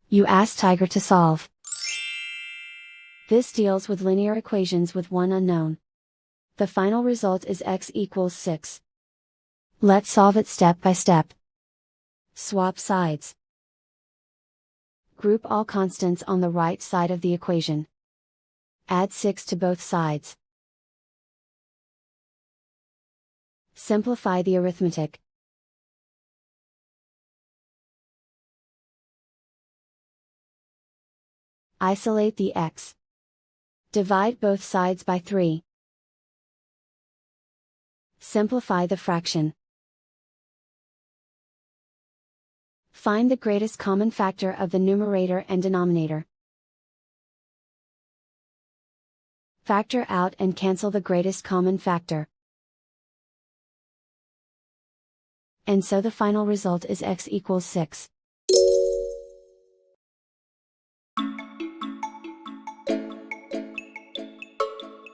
You ask Tiger to solve. This deals with linear equations with one unknown. The final result is x equals 6. Let's solve it step by step. Swap sides. Group all constants on the right side of the equation. Add 6 to both sides. Simplify the arithmetic. Isolate the x. Divide both sides by 3. Simplify the fraction. Find the greatest common factor of the numerator and denominator. Factor out and cancel the greatest common factor. And so the final result is x equals 6.